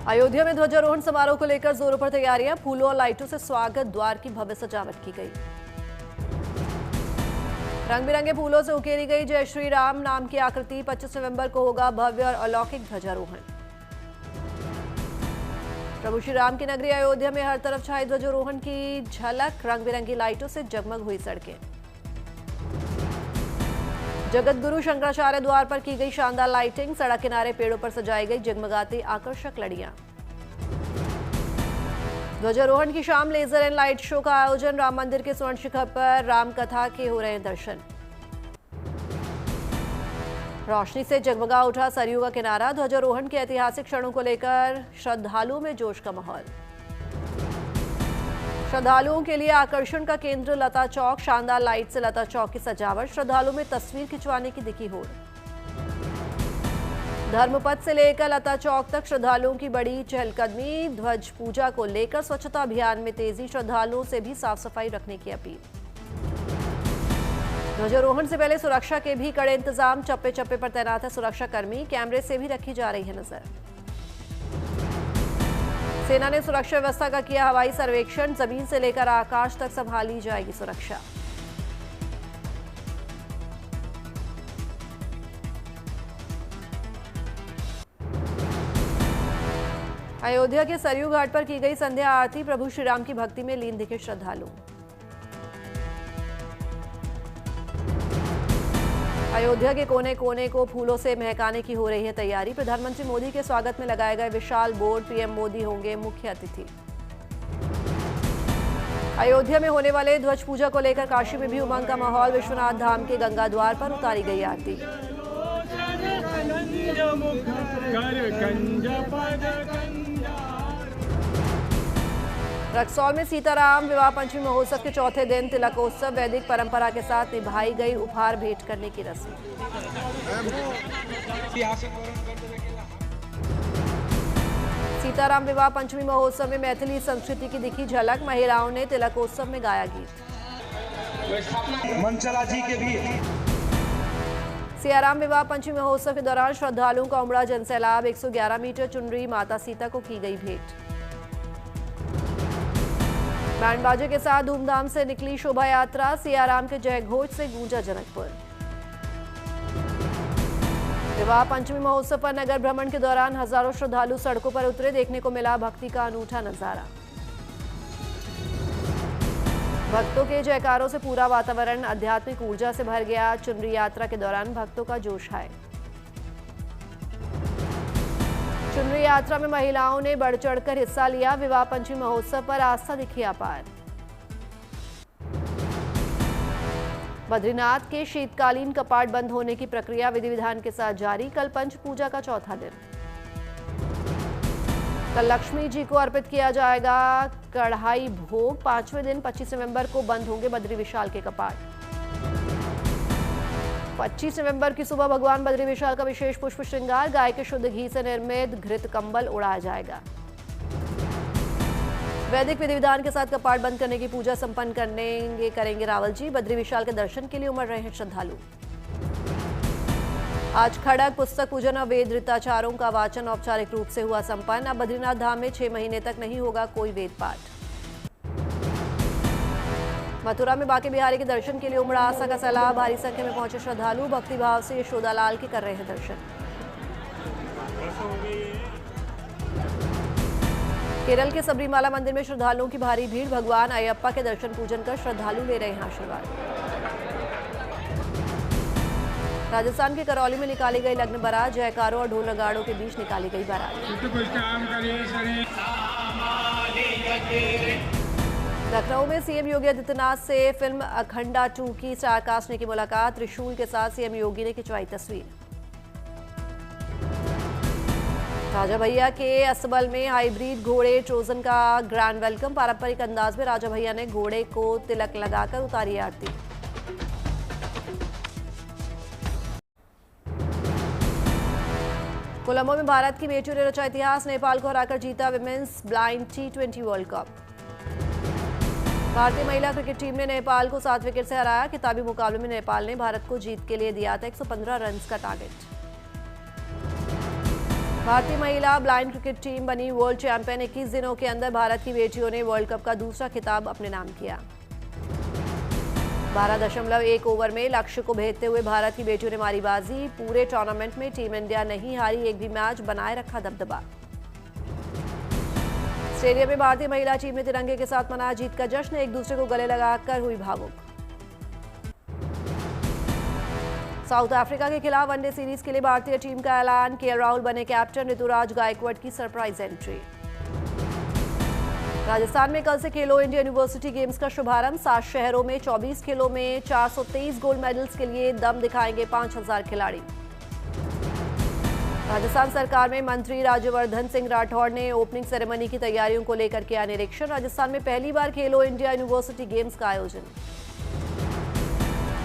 अयोध्या में ध्वजारोहण समारोह को लेकर जोरों पर तैयारियां। फूलों और लाइटों से स्वागत द्वार की भव्य सजावट की गई। रंग बिरंगे फूलों से उकेरी गई जय श्री राम नाम की आकृति। 25 नवंबर को होगा भव्य और अलौकिक ध्वजारोहण। प्रभु श्री राम की नगरी अयोध्या में हर तरफ छाई ध्वजारोहण की झलक। रंग बिरंगी लाइटों से जगमग हुई सड़कें। जगत गुरु शंकराचार्य द्वार पर की गई शानदार लाइटिंग। सड़क किनारे पेड़ों पर सजाई गई जगमगाती आकर्षक लड़ियां। ध्वजारोहण की शाम लेजर एंड लाइट शो का आयोजन। राम मंदिर के स्वर्ण शिखर पर राम कथा के हो रहे हैं दर्शन। रोशनी से जगमगा उठा सरयू का किनारा। ध्वजारोहण के ऐतिहासिक क्षणों को लेकर श्रद्धालुओं में जोश का माहौल। श्रद्धालुओं के लिए आकर्षण का केंद्र लता चौक। शानदार लाइट से लता चौक की सजावट। श्रद्धालुओं में तस्वीर खिंचवाने की दिखी होड़। धर्मपथ से लेकर लता चौक तक श्रद्धालुओं की बड़ी चहलकदमी। ध्वज पूजा को लेकर स्वच्छता अभियान में तेजी। श्रद्धालुओं से भी साफ सफाई रखने की अपील। ध्वजारोहण से पहले सुरक्षा के भी कड़े इंतजाम। चप्पे चप्पे पर तैनात है सुरक्षा कर्मी। कैमरे से भी रखी जा रही है नजर। सेना ने सुरक्षा व्यवस्था का किया हवाई सर्वेक्षण। जमीन से लेकर आकाश तक संभाली जाएगी सुरक्षा। अयोध्या के सरयू घाट पर की गई संध्या आरती। प्रभु श्री राम की भक्ति में लीन दिखे श्रद्धालु। अयोध्या के कोने कोने को फूलों से महकाने की हो रही है तैयारी। प्रधानमंत्री मोदी के स्वागत में लगाए गए विशाल बोर्ड। पीएम मोदी होंगे मुख्य अतिथि। अयोध्या में होने वाले ध्वज पूजा को लेकर काशी में भी उमंग का माहौल। विश्वनाथ धाम के गंगा द्वार पर उतारी गई आरती। रक्सौल में सीताराम विवाह पंचमी महोत्सव के चौथे दिन तिलकोत्सव। वैदिक परंपरा के साथ निभाई गई उपहार भेंट करने की रस्म। सीताराम विवाह पंचमी महोत्सव में मैथिली संस्कृति की दिखी झलक। महिलाओं ने तिलकोत्सव में गाया गीत। मनचला जी के भी सियाराम विवाह पंचमी महोत्सव के दौरान श्रद्धालुओं का उमड़ा जनसैलाब। 111 मीटर चुनरी माता सीता को की गई भेंट। बैंड बाजे के साथ धूमधाम से निकली शोभा यात्रा। सियाराम के जयघोष से गूंजा जनकपुर। विवाह पंचमी महोत्सव पर नगर भ्रमण के दौरान हजारों श्रद्धालु सड़कों पर उतरे। देखने को मिला भक्ति का अनूठा नजारा। भक्तों के जयकारों से पूरा वातावरण आध्यात्मिक ऊर्जा से भर गया। चुनरी यात्रा के दौरान भक्तों का जोश है। चुनरी यात्रा में महिलाओं ने बढ़ चढ़कर हिस्सा लिया। विवाह पंचमी महोत्सव पर आस्था दिखी अपार। बद्रीनाथ के शीतकालीन कपाट बंद होने की प्रक्रिया विधि विधान के साथ जारी। कल पंच पूजा का चौथा दिन। कल लक्ष्मी जी को अर्पित किया जाएगा कढ़ाई भोग। 5वें दिन 25 नवंबर को बंद होंगे बद्री विशाल के कपाट। 25 नवंबर की सुबह भगवान बद्री विशाल का विशेष पुष्प श्रृंगार। गाय के शुद्ध घी से निर्मित घृत कंबल उड़ाया जाएगा। वैदिक विधि विधान के साथ कपाट बंद करने की पूजा संपन्न करेंगे रावल जी। बद्री विशाल के दर्शन के लिए उमड़ रहे हैं श्रद्धालु। आज खड़ग पुस्तक पूजन और वेद ऋताचारों का वाचन औपचारिक रूप से हुआ संपन्न। अब बद्रीनाथ धाम में 6 महीने तक नहीं होगा कोई वेद पाठ। मथुरा में बांके बिहारी के दर्शन के लिए उमड़ा आस्था का सैलाब। भारी संख्या में पहुंचे श्रद्धालु। भक्तिभाव से यशोदा लाल के कर रहे हैं दर्शन। केरल के सबरीमाला मंदिर में श्रद्धालुओं की भारी भीड़। भगवान अयप्पा के दर्शन पूजन कर श्रद्धालु ले रहे हैं आशीर्वाद। राजस्थान के करौली में निकाली गई लग्न बारात। जयकारों और ढोल नगाड़ों के बीच निकाली गई बारात। लखनऊ में सीएम योगी आदित्यनाथ से फिल्म अखंडा 2 की स्टार कास्ट ने की मुलाकात। त्रिशूल के साथ सीएम योगी ने खिंचवाई तस्वीर। राजा भैया के असबल में हाइब्रिड घोड़े ट्रोजन का ग्रैंड वेलकम। पारंपरिक अंदाज में राजा भैया ने घोड़े को तिलक लगाकर उतारी आरती। कोलंबो में भारत की बेटियों ने रचा इतिहास। नेपाल को हराकर जीता women's blind T20 world cup. भारतीय महिला क्रिकेट टीम ने नेपाल को 7 विकेट से हराया। खिताबी मुकाबले में नेपाल ने भारत को जीत के लिए दिया था 115 रन का टारगेट। भारतीय महिला ब्लाइंड क्रिकेट टीम बनी वर्ल्ड चैंपियन। 21 दिनों के अंदर भारत की बेटियों ने वर्ल्ड कप का दूसरा खिताब अपने नाम किया। 12.1 ओवर में लक्ष्य को भेदते हुए भारत की बेटियों ने मारी बाजी। पूरे टूर्नामेंट में टीम इंडिया नहीं हारी एक भी मैच, बनाए रखा दबदबा। स्टेडियम में भारतीय महिला टीम ने तिरंगे के साथ मनाया जीत का जश्न, एक दूसरे को गले लगाकर हुई भावुक। साउथ अफ्रीका के खिलाफ वनडे सीरीज के लिए भारतीय टीम का ऐलान। केएल राहुल बने कैप्टन, ऋतुराज गायकवाड़ की सरप्राइज एंट्री। राजस्थान में कल से खेलो इंडिया यूनिवर्सिटी गेम्स का शुभारंभ। 7 शहरों में 24 खेलों में 423 गोल्ड मेडल्स के लिए दम दिखाएंगे 5000 खिलाड़ी। राजस्थान सरकार में मंत्री राज्यवर्धन सिंह राठौड़ ने ओपनिंग सेरेमनी की तैयारियों को लेकर किया निरीक्षण। राजस्थान में पहली बार खेलो इंडिया यूनिवर्सिटी गेम्स का आयोजन।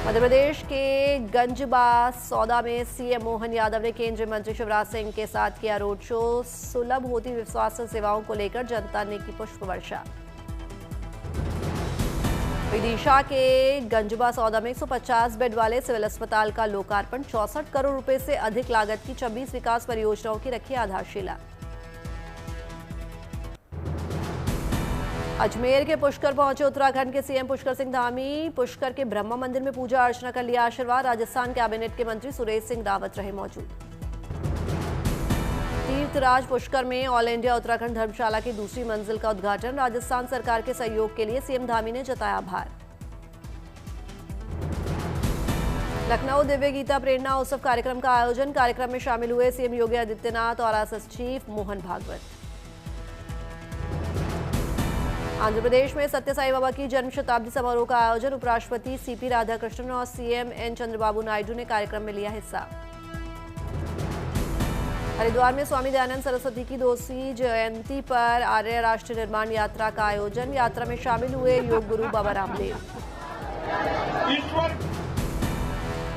मध्य प्रदेश के गंजबास सौदा में सीएम मोहन यादव ने केंद्रीय मंत्री शिवराज सिंह के साथ किया रोड शो। सुलभ होती स्वास्थ्य सेवाओं को लेकर जनता ने की पुष्प वर्षा। विदिशा के गंजबा सौदा में 150 बेड वाले सिविल अस्पताल का लोकार्पण। 64 करोड़ रुपए से अधिक लागत की 26 विकास परियोजनाओं की रखी आधारशिला। अजमेर के पुष्कर पहुंचे उत्तराखंड के सीएम पुष्कर सिंह धामी। पुष्कर के ब्रह्मा मंदिर में पूजा अर्चना कर लिया आशीर्वाद। राजस्थान कैबिनेट के मंत्री सुरेश सिंह रावत रहे मौजूद। तीर्थराज पुष्कर में ऑल इंडिया उत्तराखंड धर्मशाला की दूसरी मंजिल का उद्घाटन। राजस्थान सरकार के सहयोग के लिए सीएम धामी ने जताया आभार। लखनऊ दिव्य गीता प्रेरणा उत्सव कार्यक्रम का आयोजन। कार्यक्रम में शामिल हुए सीएम योगी आदित्यनाथ और आरएसएस चीफ मोहन भागवत। आंध्र प्रदेश में सत्य साई बाबा की जन्म शताब्दी समारोह का आयोजन। उपराष्ट्रपति सीपी राधाकृष्णन और सीएम एन चंद्रबाबू नायडू ने कार्यक्रम में लिया हिस्सा। हरिद्वार में स्वामी दयानंद सरस्वती की 200वीं जयंती पर आर्य राष्ट्रीय निर्माण यात्रा का आयोजन। यात्रा में शामिल हुए योग गुरु बाबा रामदेव।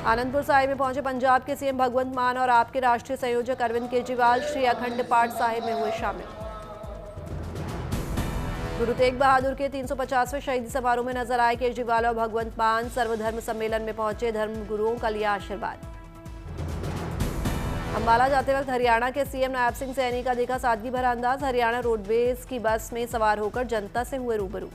आनंदपुर साहिब में पहुंचे पंजाब के सीएम भगवंत मान और आपके राष्ट्रीय संयोजक अरविंद केजरीवाल। श्री अखंड पाठ साहिब में हुए शामिल। गुरु तेग बहादुर के 350वें शहीदी समारोह में नजर आए केजरीवाल और भगवंत मान। सर्वधर्म सम्मेलन में पहुंचे धर्म गुरुओं का लिया आशीर्वाद। अंबाला जाते वक्त हरियाणा के सीएम नायब सिंह सैनी का देखा सादगी भरा अंदाज। हरियाणा रोडवेज की बस में सवार होकर जनता से हुए रूबरू।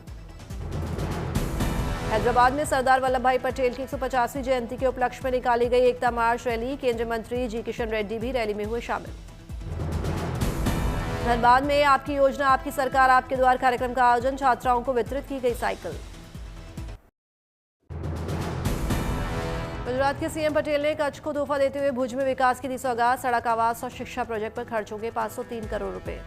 हैदराबाद में सरदार वल्लभ भाई पटेल की 150वीं जयंती के उपलक्ष्य में निकाली गई एकता मार्च रैली। केंद्रीय मंत्री जी किशन रेड्डी भी रैली में हुए शामिल। धनबाद में आपकी योजना आपकी सरकार आपके द्वार कार्यक्रम का आयोजन। छात्राओं को वितरित की गई साइकिल। गुजरात के सीएम पटेल ने कच्छ को तोहफा देते हुए भुज में विकास की दी सौगात। सड़क आवास और शिक्षा प्रोजेक्ट पर खर्च होंगे 503 करोड़ रुपए।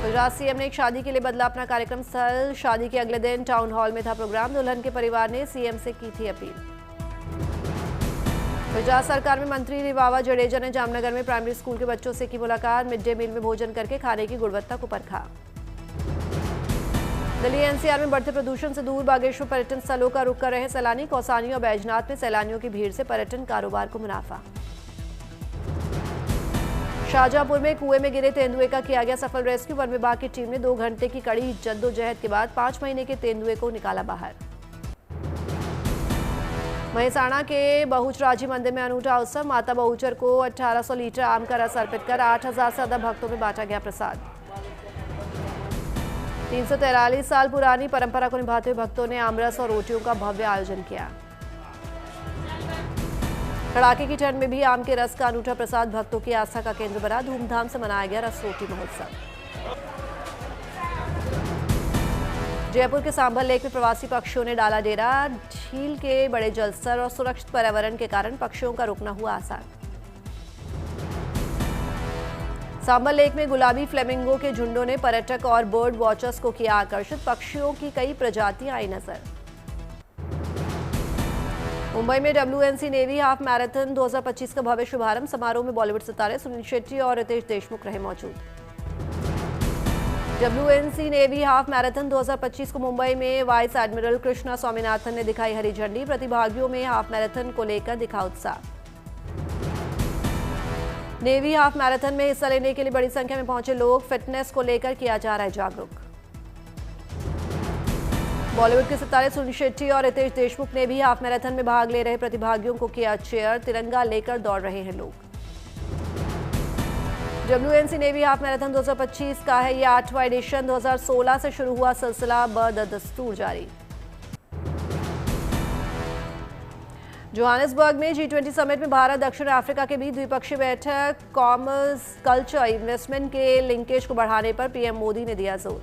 गुजरात सीएम ने एक शादी के लिए बदला अपना कार्यक्रम स्थल। शादी के अगले दिन टाउन हॉल में था प्रोग्राम। दुल्हन के परिवार ने सीएम से की थी अपील। गुजरात सरकार में मंत्री रिवावा जडेजा ने जामनगर में प्राइमरी स्कूल के बच्चों से की मुलाकात। मिड डे मील में भोजन करके खाने की गुणवत्ता को परखा। दिल्ली एनसीआर में बढ़ते प्रदूषण से दूर बागेश्वर पर्यटन स्थलों का रुख कर रहे सैलानी। कौसानी और बैजनाथ में सैलानियों की भीड़ से पर्यटन कारोबार को मुनाफा। शाहजहांपुर में कुएं में गिरे तेंदुए का किया गया सफल रेस्क्यू। वन विभाग की टीम ने 2 घंटे की कड़ी जद्दोजहद के बाद 5 महीने के तेंदुए को निकाला बाहर। मेहसाणा के बहुचराजी मंदिर में अनूठा उत्सव। माता बहुचर को 1800 लीटर आम का रस अर्पित कर 8000 से अधिक भक्तों में बांटा गया प्रसाद। 343 साल पुरानी परंपरा को निभाते हुए भक्तों ने आमरस और रोटियों का भव्य आयोजन किया। कड़ाके की ठंड में भी आम के रस का अनूठा प्रसाद भक्तों की आस्था का केंद्र बना। धूमधाम से मनाया गया रस रोटी महोत्सव। जयपुर के सांभर लेक में प्रवासी पक्षियों ने डाला डेरा। झील के बड़े जलस्तर और सुरक्षित पर्यावरण के कारण पक्षियों का रुकना हुआ आसान। सांभर लेक में गुलाबी फ्लेमिंगो के झुंडों ने पर्यटक और बर्ड वॉचर्स को किया आकर्षित। पक्षियों की कई प्रजातियां आई नजर। मुंबई में WNC नेवी हाफ मैराथन 2025 का भव्य शुभारंभ। समारोह में बॉलीवुड सितारे सुनील शेट्टी और रितेश देशमुख रहे मौजूद। WNC नेवी हाफ मैराथन 2025 को मुंबई में वाइस एडमिरल कृष्णा स्वामीनाथन ने दिखाई हरी झंडी। प्रतिभागियों में हाफ मैराथन को लेकर दिखा उत्साह। नेवी हाफ मैराथन में हिस्सा लेने के लिए बड़ी संख्या में पहुंचे लोग। फिटनेस को लेकर किया जा रहा है जागरूक। बॉलीवुड के सितारे सुनील शेट्टी और रितेश देशमुख ने भी हाफ मैराथन में भाग ले रहे प्रतिभागियों को किया चेयर। तिरंगा लेकर दौड़ रहे हैं लोग। WNC नेवी हाफ मैराथन 2025 का है ये 8वां एडिशन। 2016 से शुरू हुआ सिलसिला बदस्तूर जारी। जोहानिसबर्ग में G20 समिट में भारत दक्षिण अफ्रीका के बीच द्विपक्षीय बैठक। कॉमर्स, कल्चर, इन्वेस्टमेंट के लिंकेज को बढ़ाने पर पीएम मोदी ने दिया जोर।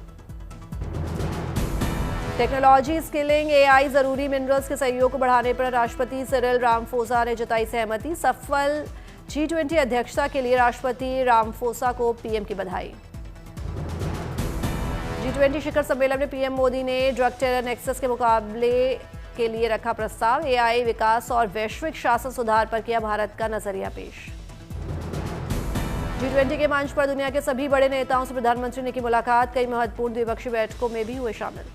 टेक्नोलॉजी, स्किलिंग, AI, जरूरी मिनरल्स के सहयोग को बढ़ाने पर राष्ट्रपति सिरिल रामाफोसा ने जताई सहमति। सफल G20 अध्यक्षता के लिए राष्ट्रपति रामाफोसा को पीएम की बधाई। G20 शिखर सम्मेलन में पीएम मोदी ने ड्रग टेरर नेक्सस के मुकाबले के लिए रखा प्रस्ताव। AI विकास और वैश्विक शासन सुधार पर किया भारत का नजरिया पेश। G20 के मंच पर दुनिया के सभी बड़े नेताओं से प्रधानमंत्री ने की मुलाकात। कई महत्वपूर्ण द्विपक्षीय बैठकों में भी हुए शामिल।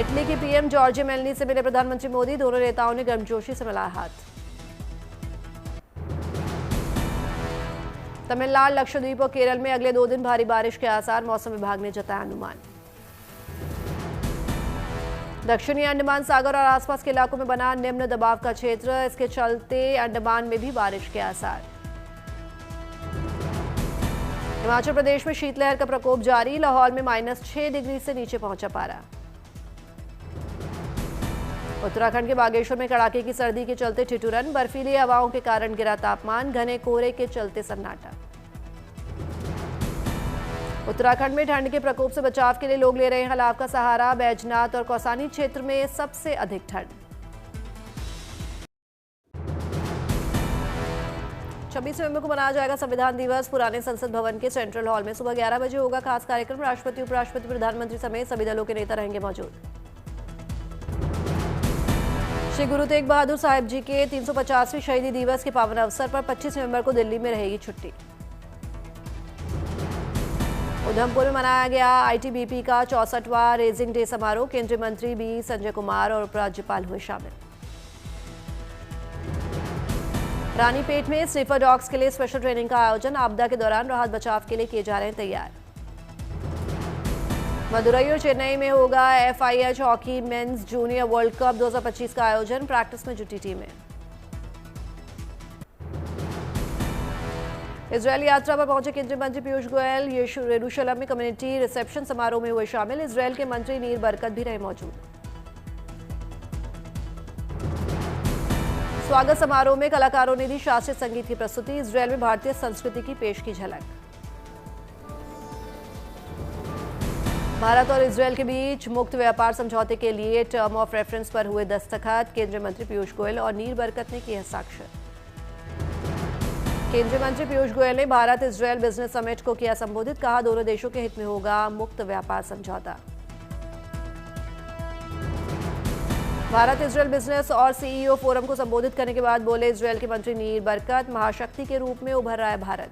इटली की पीएम जॉर्जिया मेलोनी से मिले प्रधानमंत्री मोदी। दोनों नेताओं ने गर्मजोशी से मिलाया हाथ। तमिलनाडु, लक्षद्वीप और केरल में अगले 2 दिन भारी बारिश के आसार। मौसम विभाग ने जताया अनुमान। दक्षिणी अंडमान सागर और आसपास के इलाकों में बना निम्न दबाव का क्षेत्र। इसके चलते अंडमान में भी बारिश के आसार। हिमाचल प्रदेश में शीतलहर का प्रकोप जारी। लाहौल में -6 डिग्री से नीचे पहुंचा पारा। उत्तराखंड के बागेश्वर में कड़ाके की सर्दी के चलते ठिठुरन। बर्फीली हवाओं के कारण गिरा तापमान। घने कोहरे के चलते सन्नाटा। उत्तराखंड में ठंड के प्रकोप से बचाव के लिए लोग ले रहे हैं अलाव का सहारा। बैजनाथ और कौसानी क्षेत्र में सबसे अधिक ठंड। 26 नवंबर को मनाया जाएगा संविधान दिवस। पुराने संसद भवन के सेंट्रल हॉल में सुबह 11 बजे होगा खास कार्यक्रम। राष्ट्रपति, उपराष्ट्रपति, प्रधानमंत्री समेत सभी दलों के नेता रहेंगे मौजूद। श्री गुरु तेग बहादुर साहिब जी के 350वें शहीदी दिवस के पावन अवसर पर 25 नवंबर को दिल्ली में रहेगी छुट्टी। उधमपुर में मनाया गया ITBP का 64वां रेजिंग डे समारोह। केंद्रीय मंत्री B संजय कुमार और उपराज्यपाल हुए शामिल। रानीपेट में स्निफर डॉग्स के लिए स्पेशल ट्रेनिंग का आयोजन। आपदा के दौरान राहत बचाव के लिए किए जा रहे हैं तैयार। मदुरई और चेन्नई में होगा FIH hockey mains junior world cup 2025 का आयोजन। प्रैक्टिस में जुटी टीमें। इजरायल यात्रा पर पहुंचे केंद्रीय मंत्री पीयूष गोयल। यरूशलेम में कम्युनिटी रिसेप्शन समारोह में हुए शामिल। इजरायल के मंत्री नीर बरकत भी रहे मौजूद। स्वागत समारोह में कलाकारों ने दी शास्त्रीय संगीत की प्रस्तुति। इजरायल में भारतीय संस्कृति की पेश की झलक। भारत और इजरायल के बीच मुक्त व्यापार समझौते के लिए टर्म ऑफ रेफरेंस पर हुए दस्तखत। केंद्रीय मंत्री पीयूष गोयल और नीर बरकत ने किए हस्ताक्षर। केंद्रीय मंत्री पीयूष गोयल ने भारत इजरायल बिजनेस समिट को किया संबोधित। कहा, दोनों देशों के हित में होगा मुक्त व्यापार समझौता। भारत इजरायल बिजनेस और CEO फोरम को संबोधित करने के बाद बोले इजरायल के मंत्री नीर बरकत, महाशक्ति के रूप में उभर रहा है भारत।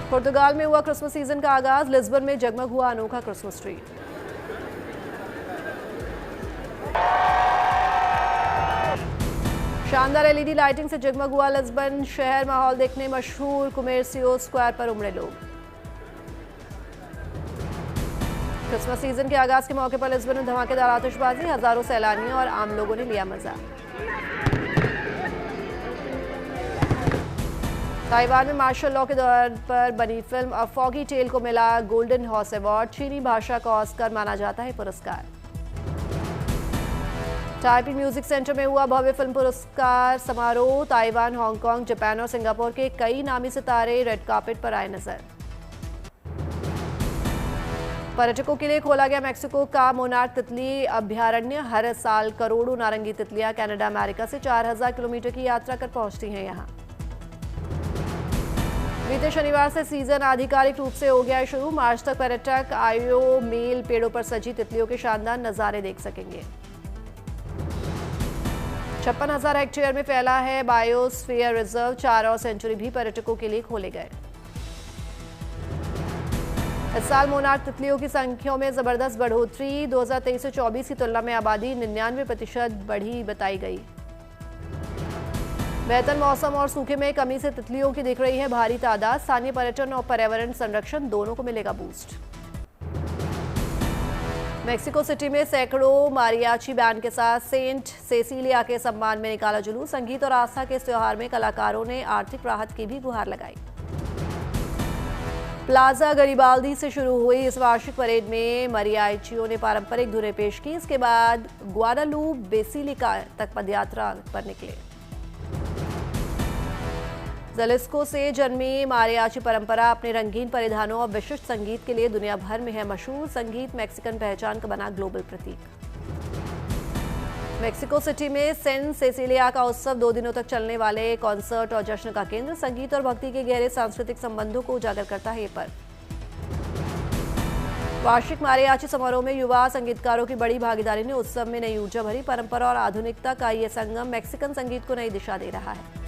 पुर्तगाल में हुआ क्रिसमस सीजन का आगाज। लिस्बन में जगमग हुआ अनोखा क्रिसमस ट्री। शानदार LED लाइटिंग से जगमग हुआ लिस्बन शहर। माहौल देखने मशहूर कुमेर्सियो स्क्वायर पर उमड़े लोग। क्रिसमस सीजन के आगाज के मौके पर लिस्बन में धमाकेदार आतिशबाजी। हजारों सैलानियों और आम लोगों ने लिया मजा। ताइवान में मार्शल लॉ के दौर पर बनी फिल्म अ फॉगी टेल को मिला गोल्डन हॉर्स अवार्ड। चीनी भाषा का ऑस्कर माना जाता है पुरस्कार। टाइपी म्यूजिक सेंटर में हुआ भव्य फिल्म पुरस्कार समारोह। ताइवान, हांगकांग, जापान और सिंगापुर के कई नामी सितारे रेड कार्पेट पर आए नजर। पर्यटकों के लिए खोला गया मेक्सिको का मोनार्क तितली अभयारण्य। हर साल करोड़ों नारंगी तितलियां कनाडा, अमेरिका से 4000 किलोमीटर की यात्रा कर पहुंचती हैं यहां। बीते शनिवार से सीजन आधिकारिक रूप से हो गया है शुरू। मार्च तक पर्यटक आयो मेल पेड़ों पर सजी तितलियों के शानदार नजारे देख सकेंगे। 56,000 हेक्टेयर में फैला है बायोस्फीयर रिजर्व। 4 और सेंचुरी भी पर्यटकों के लिए खोले गए। इस साल मोनार्क तितलियों की संख्या में जबरदस्त बढ़ोतरी। 2023 से 24 की तुलना में आबादी 99% बढ़ी बताई गई। बेहतर मौसम और सूखे में कमी से तितलियों की दिख रही है भारी तादाद। स्थानीय पर्यटन और पर्यावरण संरक्षण दोनों को मिलेगा बूस्ट। मेक्सिको सिटी में सैकड़ों मारियाची बैंड के साथ सेंट सेसिलिया के सम्मान में निकाला जुलूस। संगीत और आस्था के इस त्योहार में कलाकारों ने आर्थिक राहत की भी गुहार लगाई। प्लाजा गरिबाल्दी से शुरू हुई इस वार्षिक परेड में मारियाचियों ने पारंपरिक धुनें पेश की। इसके बाद ग्वाडालूप बेसिलिका तक पदयात्रा पर निकले। जलिस्को से जन्मी मारियाची परंपरा अपने रंगीन परिधानों और विशिष्ट संगीत के लिए दुनिया भर में है मशहूर। संगीत मैक्सिकन पहचान का बना ग्लोबल प्रतीक। मेक्सिको सिटी में सेंट सेसिलिया का उत्सव 2 दिनों तक चलने वाले कॉन्सर्ट और जश्न का केंद्र। संगीत और भक्ति के गहरे सांस्कृतिक संबंधों को उजागर करता है ये पर्व। वार्षिक मारियाची समारोह में युवा संगीतकारों की बड़ी भागीदारी ने उत्सव में नई ऊर्जा भरी। परंपरा और आधुनिकता का ये संगम मैक्सिकन संगीत को नई दिशा दे रहा है।